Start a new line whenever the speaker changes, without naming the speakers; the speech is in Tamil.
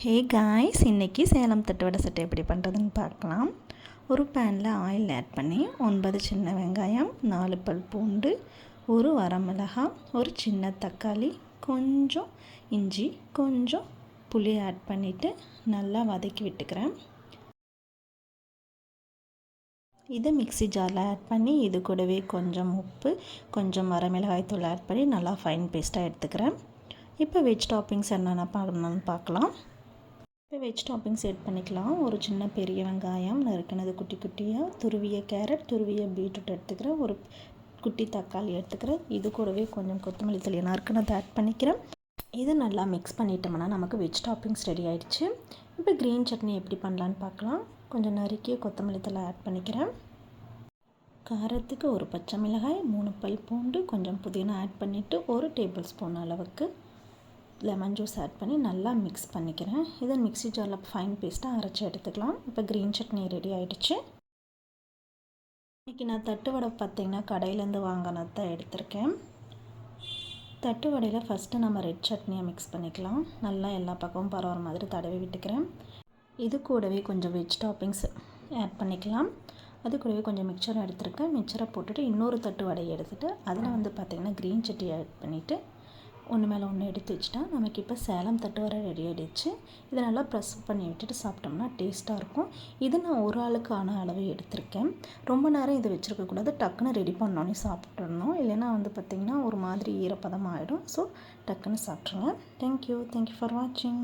ஹே காய்ஸ், இன்றைக்கி சேலம் தட்டுவடை சட்டை எப்படி பண்ணுறதுன்னு பார்க்கலாம். ஒரு பேனில் ஆயில் ஆட் பண்ணி 9 சின்ன வெங்காயம், 4 பல் பூண்டு, ஒரு வரமிளகாய், ஒரு சின்ன தக்காளி, கொஞ்சம் இஞ்சி, கொஞ்சம் புளி ஆட் பண்ணிவிட்டு நல்லா வதக்கி விட்டுக்கிறேன். இதை மிக்ஸி ஜாரில் ஆட் பண்ணி இது கூடவே கொஞ்சம் உப்பு, கொஞ்சம் வரமிளகாய் தூள் ஆட் பண்ணி நல்லா ஃபைன் பேஸ்ட்டாக எடுத்துக்கிறேன். இப்போ வெஜ் டாப்பிங்ஸ் என்னென்ன பண்ணணும்னு பார்க்கலாம். இப்போ வெஜ் டாப்பிங்ஸ் ஆட் பண்ணிக்கலாம். ஒரு சின்ன பெரிய வெங்காயம் நறுக்கினது குட்டி குட்டியாக, துருவிய கேரட், துருவிய பீட்ரூட் எடுத்துக்கிறேன், ஒரு குட்டி தக்காளி எடுத்துக்கிறேன். இது கூடவே கொஞ்சம் கொத்தமல்லி தழை நறுக்கினதை ஆட் பண்ணிக்கிறேன். இதை நல்லா மிக்ஸ் பண்ணிட்டோம்னா நமக்கு வெஜ் டாப்பிங்ஸ் ரெடி ஆகிடுச்சு. இப்போ க்ரீன் சட்னி எப்படி பண்ணலான்னு பார்க்கலாம். கொஞ்சம் நறுக்கிய கொத்தமல்லி தழை ஆட் பண்ணிக்கிறேன். காரத்துக்கு ஒரு பச்சை மிளகாய், 3 பல் பூண்டு, கொஞ்சம் புதினா ஆட் பண்ணிவிட்டு 1 டேபிள் ஸ்பூன் அளவுக்கு லெமன் ஜூஸ் ஆட் பண்ணி நல்லா மிக்ஸ் பண்ணிக்கிறேன். இதை மிக்ஸி ஜாரில் ஃபைன் பேஸ்ட்டாக அரைச்சி எடுத்துக்கலாம். இப்போ க்ரீன் சட்னி ரெடி ஆகிடுச்சு. இன்றைக்கி நான் தட்டு வடை பார்த்திங்கன்னா கடையிலேருந்து வாங்கினதான் எடுத்திருக்கேன். தட்டு வடையில் ஃபஸ்ட்டு நம்ம ரெட் சட்னியை மிக்ஸ் பண்ணிக்கலாம். நல்லா எல்லா பக்கமும் பரவுற மாதிரி தடவி விட்டுக்கிறேன். இது கூடவே கொஞ்சம் வெஜ் டாப்பிங்ஸ் ஆட் பண்ணிக்கலாம். அது கூடவே கொஞ்சம் மிக்சரும் எடுத்துருக்கேன். மிக்சரை போட்டுட்டு இன்னொரு தட்டு வடையை எடுத்துகிட்டு அதில் பார்த்திங்கன்னா க்ரீன் சட்னி ஆட் பண்ணிவிட்டு ஒன்று மேலே ஒன்று எடுத்து வச்சுட்டா நமக்கு இப்போ சேலம் தட்டு வடை ரெடி ஆகிடுச்சு. இதை நல்லா ப்ரெஸ் பண்ணி விட்டுட்டு சாப்பிட்டோம்னா டேஸ்ட்டாக இருக்கும். இது நான் ஒரு ஆளுக்கான அளவு எடுத்திருக்கேன். ரொம்ப நேரம் இதை வச்சுருக்கக்கூடாது, டக்குன்னு ரெடி பண்ணோன்னே சாப்பிட்றணும். இல்லைன்னா பார்த்திங்கன்னா ஒரு மாதிரி ஈரப்பதம் ஆகிடும். ஸோ டக்குன்னு சாப்பிட்ருங்க. தேங்க்யூ ஃபார் வாட்சிங்.